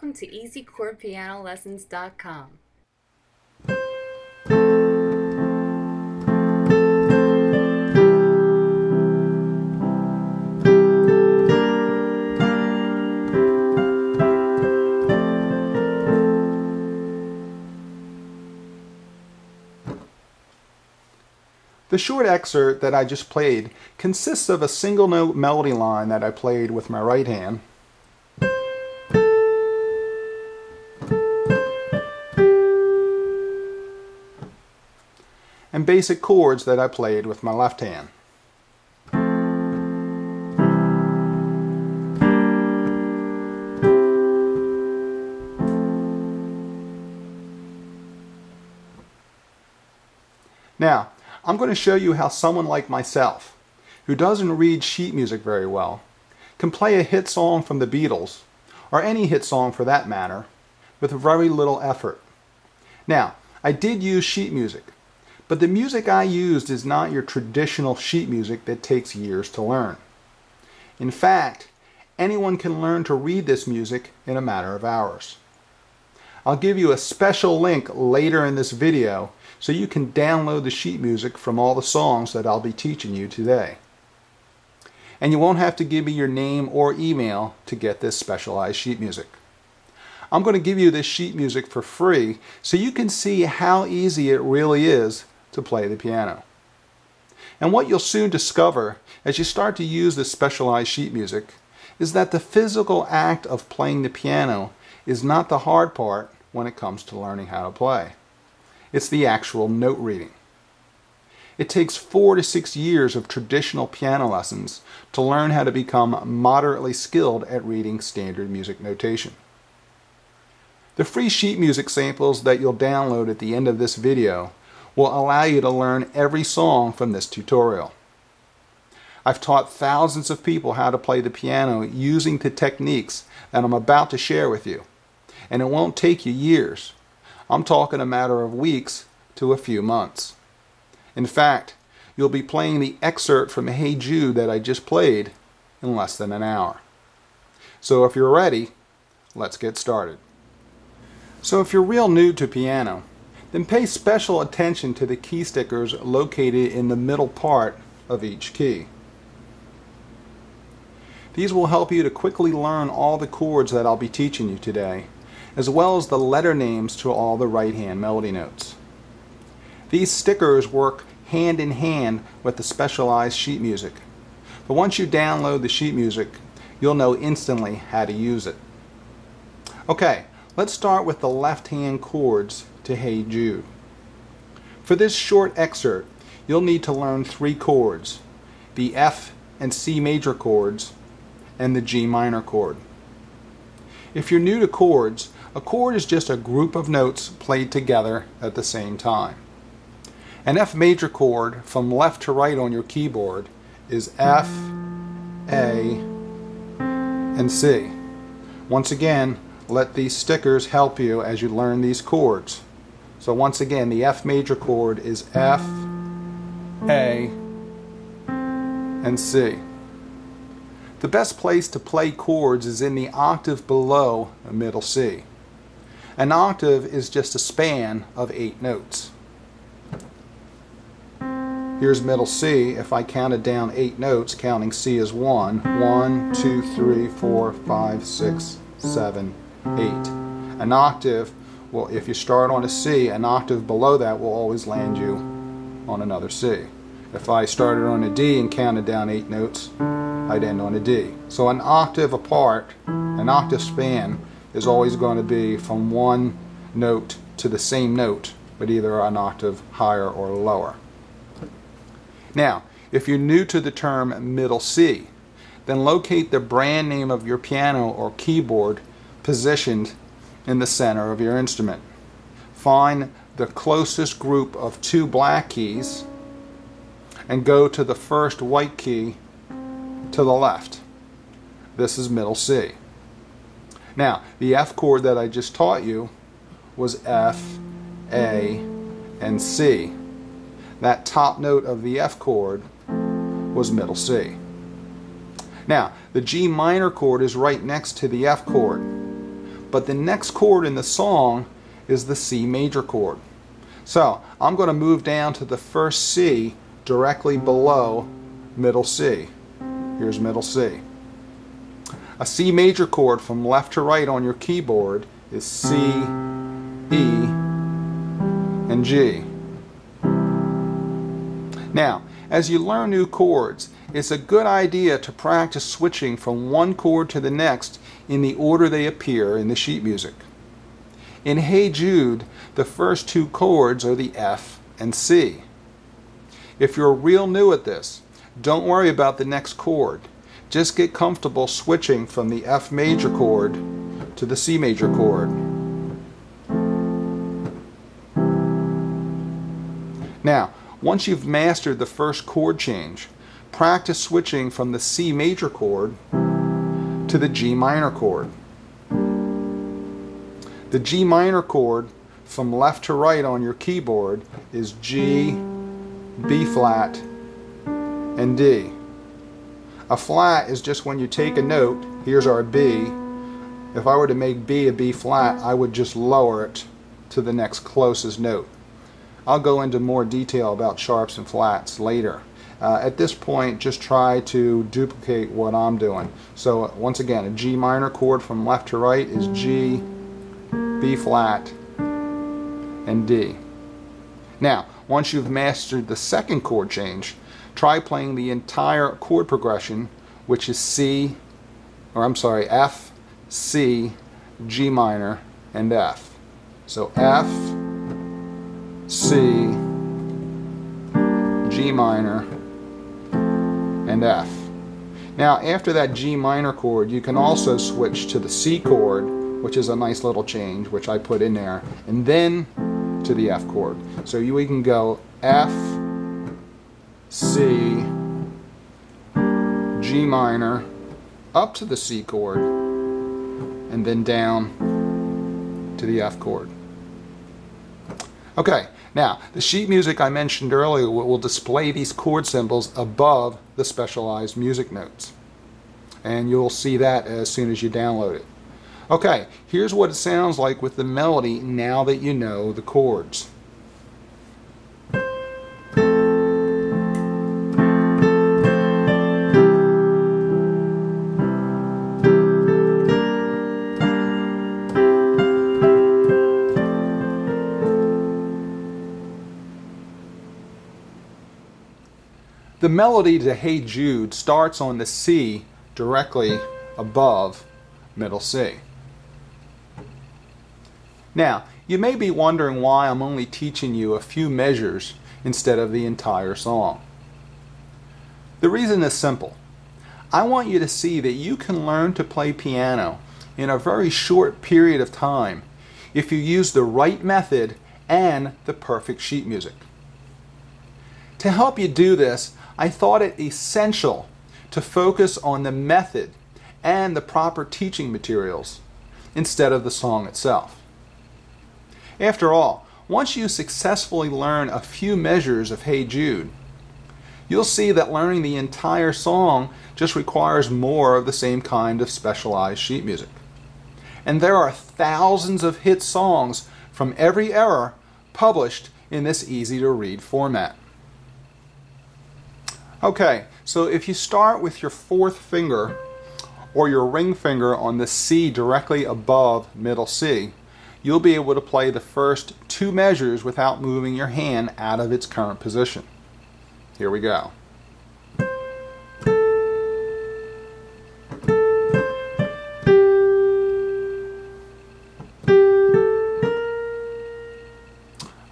Welcome to EasyChordPianoLessons.com. The short excerpt that I just played consists of a single note melody line that I played with my right hand, and basic chords that I played with my left hand. Now, I'm going to show you how someone like myself, who doesn't read sheet music very well, can play a hit song from the Beatles, or any hit song for that matter, with very little effort. Now, I did use sheet music, but the music I used is not your traditional sheet music that takes years to learn. In fact, anyone can learn to read this music in a matter of hours. I'll give you a special link later in this video so you can download the sheet music from all the songs that I'll be teaching you today. And you won't have to give me your name or email to get this specialized sheet music. I'm going to give you this sheet music for free so you can see how easy it really is to play the piano. And what you'll soon discover as you start to use this specialized sheet music is that the physical act of playing the piano is not the hard part when it comes to learning how to play. It's the actual note reading. It takes 4 to 6 years of traditional piano lessons to learn how to become moderately skilled at reading standard music notation. The free sheet music samples that you'll download at the end of this video will allow you to learn every song from this tutorial. I've taught thousands of people how to play the piano using the techniques that I'm about to share with you, and it won't take you years. I'm talking a matter of weeks to a few months. In fact, you'll be playing the excerpt from Hey Jude that I just played in less than an hour. So if you're ready, let's get started. So if you're real new to piano, then pay special attention to the key stickers located in the middle part of each key. These will help you to quickly learn all the chords that I'll be teaching you today, as well as the letter names to all the right-hand melody notes. These stickers work hand in hand with the specialized sheet music, but once you download the sheet music, you'll know instantly how to use it. Okay, let's start with the left-hand chords to Hey Jude. For this short excerpt, you'll need to learn 3 chords, the F and C major chords, and the G minor chord. If you're new to chords, a chord is just a group of notes played together at the same time. An F major chord from left to right on your keyboard is F, A, and C. Once again, let these stickers help you as you learn these chords. So once again, the F major chord is F, A, and C. The best place to play chords is in the octave below a middle C. An octave is just a span of 8 notes. Here's middle C. If I counted down 8 notes, counting C as 1, 1, 2, 3, 4, 5, 6, 7, 8. An octave, well, if you start on a C, an octave below that will always land you on another C. If I started on a D and counted down 8 notes, I'd end on a D. So an octave apart, an octave span, is always going to be from one note to the same note, but either an octave higher or lower. Now, if you're new to the term middle C, then locate the brand name of your piano or keyboard positioned in the center of your instrument. Find the closest group of 2 black keys and go to the first white key to the left. This is middle C. Now, the F chord that I just taught you was F, A, and C. That top note of the F chord was middle C. Now, the G minor chord is right next to the F chord, but the next chord in the song is the C major chord. So I'm going to move down to the first C directly below middle C. Here's middle C. A C major chord from left to right on your keyboard is C, E, and G. Now, as you learn new chords, it's a good idea to practice switching from one chord to the next in the order they appear in the sheet music. In Hey Jude, the first two chords are the F and C. If you're real new at this, don't worry about the next chord. Just get comfortable switching from the F major chord to the C major chord. Now, once you've mastered the first chord change, practice switching from the C major chord to the G minor chord. The G minor chord from left to right on your keyboard is G, B flat, and D. A flat is just when you take a note. Here's our B. If I were to make B a B flat, I would just lower it to the next closest note. I'll go into more detail about sharps and flats later. At this point, just try to duplicate what I'm doing. So once again, a G minor chord from left to right is G, B flat, and D. Now, once you've mastered the second chord change, try playing the entire chord progression, which is F, C, G minor, and F. So F, C, G minor, and F. Now, after that G minor chord, you can also switch to the C chord, which is a nice little change, which I put in there, and then to the F chord. So we can go F, C, G minor, up to the C chord, and then down to the F chord. Okay, now the sheet music I mentioned earlier will display these chord symbols above the specialized music notes. And you'll see that as soon as you download it. Okay, here's what it sounds like with the melody now that you know the chords. The melody to Hey Jude starts on the C directly above middle C. Now, you may be wondering why I'm only teaching you a few measures instead of the entire song. The reason is simple. I want you to see that you can learn to play piano in a very short period of time if you use the right method and the perfect sheet music. To help you do this, I thought it essential to focus on the method and the proper teaching materials instead of the song itself. After all, once you successfully learn a few measures of Hey Jude, you'll see that learning the entire song just requires more of the same kind of specialized sheet music. And there are thousands of hit songs from every era published in this easy-to-read format. Okay, so if you start with your fourth finger or your ring finger on the C directly above middle C, you'll be able to play the first two measures without moving your hand out of its current position. Here we go.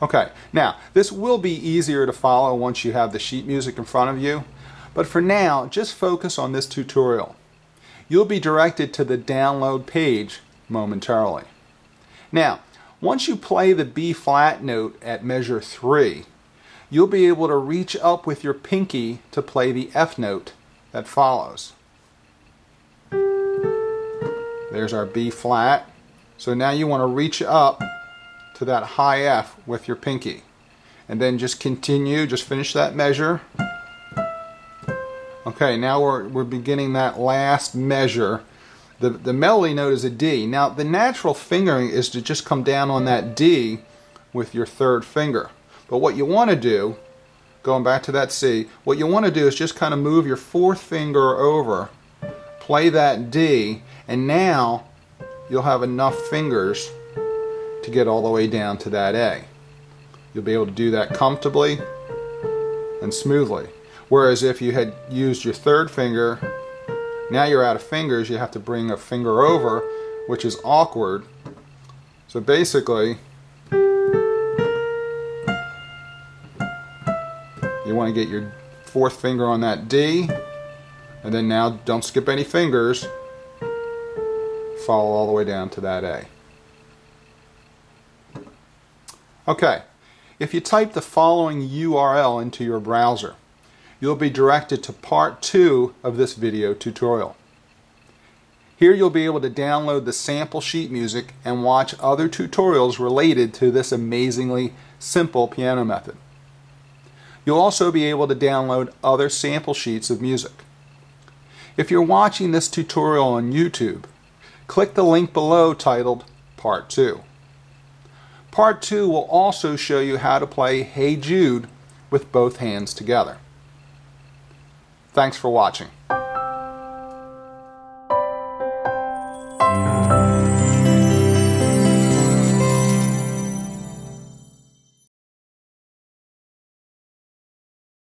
Okay, now this will be easier to follow once you have the sheet music in front of you, but for now, just focus on this tutorial. You'll be directed to the download page momentarily. Now, once you play the B flat note at measure 3, you'll be able to reach up with your pinky to play the F note that follows. There's our B flat. So now you want to reach up to that high F with your pinky. And then just continue, just finish that measure. Okay, now we're beginning that last measure The melody note is a D. Now the natural fingering is to just come down on that D with your third finger. But what you want to do, going back to that C, what you want to do is just kind of move your fourth finger over, play that D, and now you'll have enough fingers to get all the way down to that A. You'll be able to do that comfortably and smoothly. Whereas if you had used your third finger, now you're out of fingers, you have to bring a finger over, which is awkward. So basically, you want to get your fourth finger on that D, and then now don't skip any fingers, follow all the way down to that A. Okay, if you type the following URL into your browser, you'll be directed to part 2 of this video tutorial. Here you'll be able to download the sample sheet music and watch other tutorials related to this amazingly simple piano method. You'll also be able to download other sample sheets of music. If you're watching this tutorial on YouTube, click the link below titled Part 2. Part 2 will also show you how to play Hey Jude with both hands together. Thanks for watching.